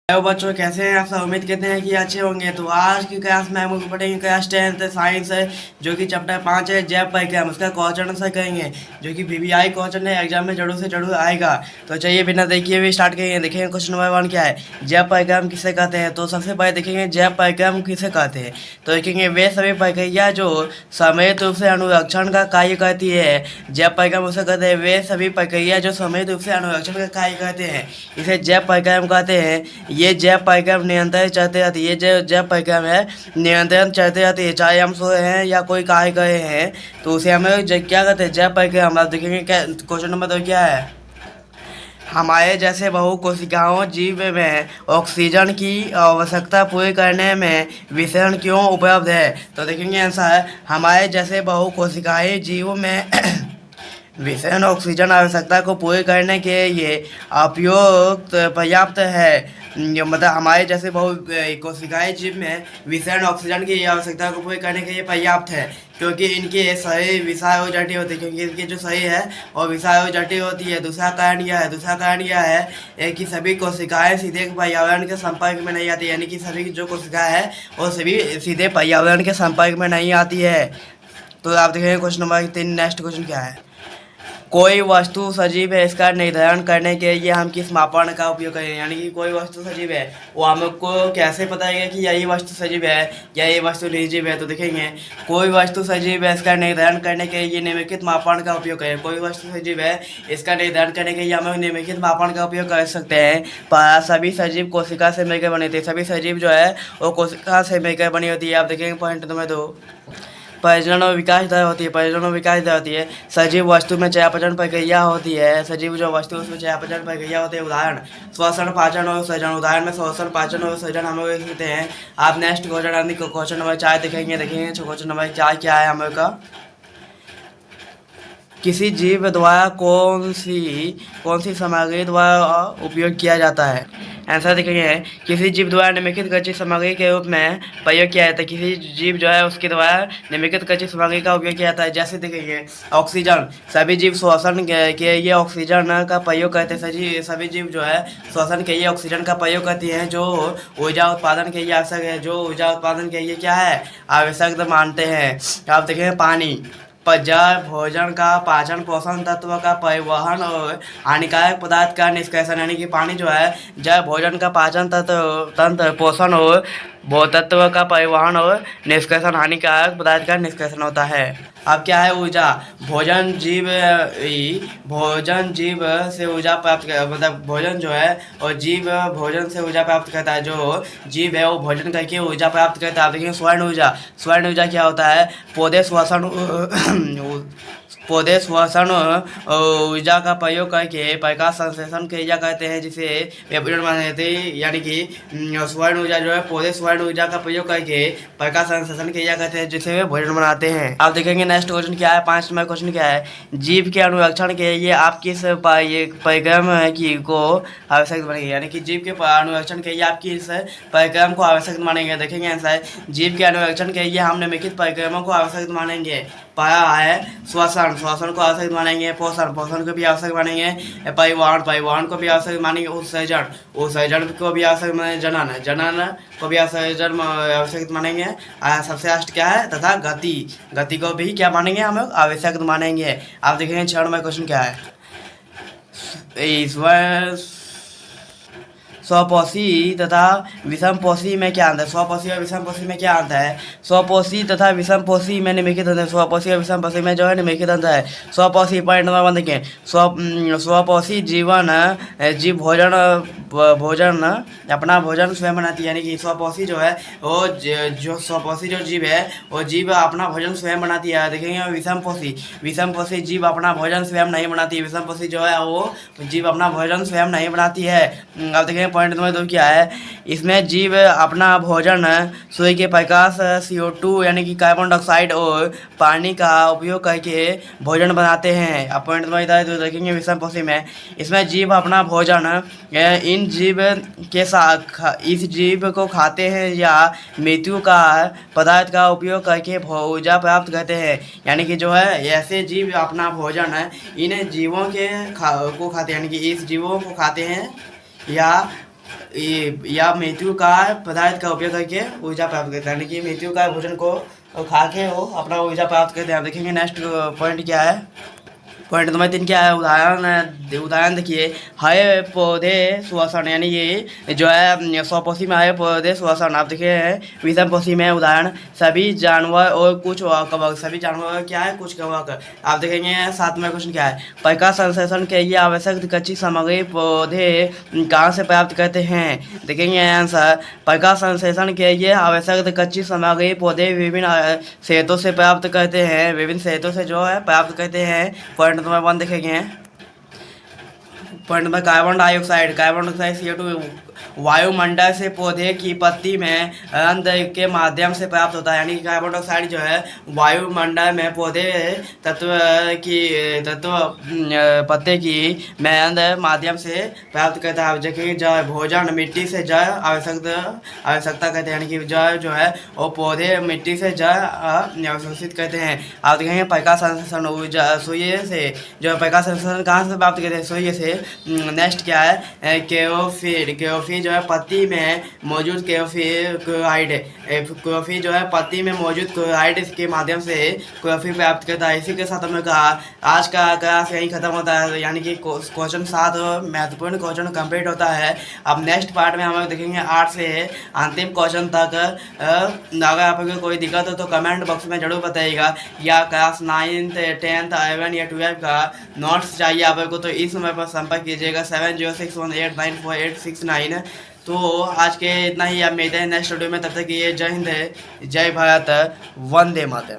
Hello बच्चों, कैसे हैं आप सब। उम्मीद करते हैं कि अच्छे होंगे। तो आज की क्लास में हम लोग पढ़ेंगे क्लास 10th साइंस है, जो कि चैप्टर 5 है जैव परिक्रम। उसका क्वेश्चन आंसर करेंगे, जो कि वीवीआई क्वेश्चन है, एग्जाम में जरूर से जरूर आएगा। तो चलिए बिना देखिए हुए स्टार्ट करेंगे। देखेंगे क्वेश्चन नंबर 1 क्या है, जैव परिक्रम किसे कहते हैं। तो सबसे पहले देखेंगे जैव परिक्रम किसे कहते हैं। तो देखेंगे वे सभी प्रक्रिया जो सम्मिलित रूप से अनुरक्षण का कार्य करती है। जैव परिक्रम उसे कहते हैं वे सभी प्रक्रिया जो सम्मिलित रूप से अनुरक्षण का कार्य करते हैं, इसे जैव परिक्रम कहते हैं। ये जैव परिक्रम निरंतर चलते रहती है। ये जो जैव परिक्रम है निरंतर चलते रहती है, चाहे हम सोए हैं या कोई कार्य करे हैं, तो उसे हम लोग क्या कहते हैं, जैव परिक्रम। आप देखेंगे क्या क्वेश्चन नंबर 2 क्या है, हमारे जैसे बहुकोशिकाओं जीव में ऑक्सीजन की आवश्यकता पूरी करने में विषण क्यों उपलब्ध है। तो देखेंगे आंसर, हमारे जैसे बहुकोशिकाएं जीव में विषण ऑक्सीजन आवश्यकता को पूरी करने के लिए उपयुक्त पर्याप्त है। मतलब हमारे जैसे बहुत कोशिकाएं जीव में विषण ऑक्सीजन की आवश्यकता को पूरी करने के लिए पर्याप्त है, क्योंकि इनके सही विषाय और जटिल होती है। क्योंकि इनकी जो सही है और विषाय और जटिल होती है। दूसरा कारण यह है कि सभी कोशिकाएं सीधे पर्यावरण के संपर्क में नहीं आती, यानी कि सभी जो कोशिकाएं है वो सभी सीधे पर्यावरण के संपर्क में नहीं आती है। तो आप देखेंगे क्वेश्चन नंबर 3, नेक्स्ट क्वेश्चन क्या है, कोई वस्तु सजीव है, इसका निर्धारण करने के लिए हम किस मापन का उपयोग करें। यानी कि कोई वस्तु सजीव है, वो हमको कैसे पता है कि यही वस्तु सजीव है या ये वस्तु निर्जीव है। तो देखेंगे कोई वस्तु सजीव है, इसका निर्धारण करने के लिए निम्नलिखित मापन का उपयोग करें। कोई वस्तु सजीव है, इसका निर्धारण करने के लिए हम लोग निम्नलिखित मापन का उपयोग कर सकते हैं। सभी सजीव कोशिका से मिलकर बने थे। सभी सजीव जो है वो कोशिका से मिलकर बनी होती है। आप देखेंगे पॉइंट नंबर 2, प्रजनन और विकास दर होती है। प्रजनन और विकास दर होती है। सजीव वस्तु में चयापचय प्रक्रिया होती है। सजीव जो वस्तु उसमें चयापचय प्रक्रिया होती है। उदाहरण श्वसन, पाचन और सृजन। उदाहरण में श्वसन, पाचन और सृजन हम लोग देखते हैं। आप नेक्स्ट क्वेश्चन नंबर 4 देखेंगे। क्वेश्चन नंबर 4 क्या है हम लोग का, किसी जीव द्वारा कौन सी सामग्री द्वारा उपयोग किया जाता है। आंसर देखेंगे, किसी जीव द्वारा निम्नलिखित कच्ची सामग्री के रूप में प्रयोग किया जाता है। किसी जीव जो है उसके द्वारा निम्नलिखित कच्ची सामग्री का उपयोग किया जाता है। जैसे देखेंगे ऑक्सीजन, सभी जीव श्वसन के लिए ऑक्सीजन का प्रयोग करते हैं। सभी जीव जो है श्वसन के लिए ऑक्सीजन का प्रयोग करती हैं, जो ऊर्जा उत्पादन के लिए आवश्यक है। जो ऊर्जा उत्पादन के लिए क्या है, आवश्यक मानते हैं। आप देखेंगे पानी, जल भोजन का पाचन, पोषण तत्व का परिवहन और हानिकारक पदार्थ का निष्कासन। यानी कि पानी जो है जल भोजन का पाचन तंत्र, पोषण और तत्व का परिवहन और निष्कासन, हानिकारक पदार्थ का निष्कासन होता है। अब क्या है, ऊर्जा। भोजन जीव से ऊर्जा प्राप्त कर, मतलब भोजन जो है और जीव भोजन से ऊर्जा प्राप्त करता है। जो जीव है वो भोजन करके ऊर्जा प्राप्त करता है। आप देखिए स्वर्ण ऊर्जा क्या होता है, पौधे श्वसन ऊर्जा का प्रयोग करके प्रकाश संश्लेषण क्रिया करते हैं, जिसे विकिरण माने जाते हैं। यानी कि स्वर्ण ऊर्जा जो है, पौधे स्वर्ण ऊर्जा का प्रयोग करके प्रकाश संश्लेषण क्रिया करते हैं, जिसे वे भोजन बनाते हैं। आप देखेंगे नेक्स्ट क्वेश्चन क्या है, 5 नंबर क्वेश्चन क्या है, जीव के अनुरक्षण के लिए आप किस परिक्रम की को आवश्यक मानेंगे। यानी कि जीव के अनुरक्षण के लिए आप किस परिक्रम को आवश्यक मानेंगे। देखेंगे आंसर, जीव के अनुरक्षण के लिए हम निम्नलिखित परिक्रमों को आवश्यक मानेंगे। पहला है श्वसन को आवश्यक मानेंगे। पोषण को भी आवश्यक मानेंगे। परिवहन को भी आवश्यक मानेंगे। उत्सर्जन को भी आवश्यक मानेंगे। जनन को भी आवश्यक मानेंगे। सबसे लास्ट क्या है, तथा गति को भी क्या मानेंगे, हम लोग आवश्यक मानेंगे। आप देखेंगे 6 नंबर क्वेश्चन क्या है, स्वपोषी तथा विषमपोषी में क्या अंतर है। स्वपोषी और विषमपोषी में क्या अंतर है। स्वपोषी तथा विषमपोषी में निम्नलिखित अंतर है। स्वपोषी और विषमपोषी में जो है निम्नलिखित अंतर है। स्वपोषी पॉइंट नंबर 1 देखें, स्वपोषी जीव भोजन अपना भोजन स्वयं बनाती है। यानी कि स्वपोषी जो है वो जो स्वपोषी जो जीव है वो जीव अपना भोजन स्वयं बनाती है। देखेंगे विषमपोषी जीव अपना भोजन स्वयं नहीं बनाती। विषमपोषी जो है वो जीव अपना भोजन स्वयं नहीं बनाती है। अब देखेंगे पॉइंट नंबर 2 क्या है, इसमें जीव अपना भोजन सूर्य के प्रकाश, CO2 यानी कि कार्बन डाइऑक्साइड और पानी का उपयोग करके भोजन बनाते हैं। अब पॉइंट नंबर 2 देखेंगे विषमपोषी में, इसमें जीव अपना भोजन इस जीव को खाते हैं या मृत्यु का पदार्थ का उपयोग करके ऊर्जा प्राप्त करते हैं। यानी कि जो है ऐसे जीव अपना भोजन है इन जीवों को खाते हैं, यानी कि इस जीवों को खाते हैं या या मृत्यु का पदार्थ का उपयोग करके ऊर्जा प्राप्त करते हैं, यानी कि मृत्यु का भोजन को खा के वो अपना ऊर्जा प्राप्त करते हैं। देखेंगे नेक्स्ट पॉइंट क्या है। पॉइंट नंबर 3 क्या है, उदाहरण देखिए, हरे पौधे श्वसन, यानी ये जो है स्वपोषी में हरे पौधे श्वसन। आप देखिए विषम पोषी में उदाहरण सभी जानवर और कुछ कवक। सभी जानवर क्या है, कुछ कवक। आप देखेंगे 7वां क्वेश्चन क्या है, प्रकाश संश्लेषण के लिए आवश्यक कच्ची सामग्री पौधे कहाँ से प्राप्त करते हैं। देखेंगे आंसर, प्रकाश संश्लेषण के लिए आवश्यक कच्ची सामग्री पौधे विभिन्न स्रोतों से प्राप्त करते हैं, विभिन्न स्रोतों से जो है प्राप्त करते हैं। पॉइंट नंबर 1 देखेंगे। Point number carbon dioxide CO2 वायुमंडल से पौधे की पत्ती में रंध्र के माध्यम से प्राप्त होता है, यानी कि कार्बन डाइऑक्साइड जो है वायुमंडल में पौधे तत्व पत्ते की में रंध्र माध्यम से प्राप्त करता है। जबकि जल भोजन मिट्टी से जल आवश्यकता करते हैं, यानी कि जल जो है वो पौधे मिट्टी से जल अवशोषित करते हैं। आप देखेंगे प्रकाश संश्लेषण सूर्य से, जो प्रकाश संश्लेषण कहाँ से प्राप्त करते हैं, सूर्य से। नेक्स्ट क्या है, क्लोरोफिल जो है पत्ती में मौजूद क्लोरोफिल जो है पत्ती में मौजूद क्लोराइड के माध्यम से क्लोरोफिल प्राप्त करता है। इसी के साथ हमने कहा आज का क्लास यहीं खत्म होता है, यानी कि क्वेश्चन 7 महत्वपूर्ण क्वेश्चन कंप्लीट होता है। अब नेक्स्ट पार्ट में हम लोग देखेंगे 8 से अंतिम क्वेश्चन तक। अगर आपको कोई दिक्कत हो तो कमेंट बॉक्स में जरूर बताइएगा, या क्लास 9th 10th 11 या 12 का नोट्स चाहिए आपको तो इस नंबर पर संपर्क कीजिएगा 7061894869। तो आज के इतना ही, आप मिलते हैं नेक्स्ट वीडियो में। तब तक ये जय हिंद, जय भारत, वंदे मातरम।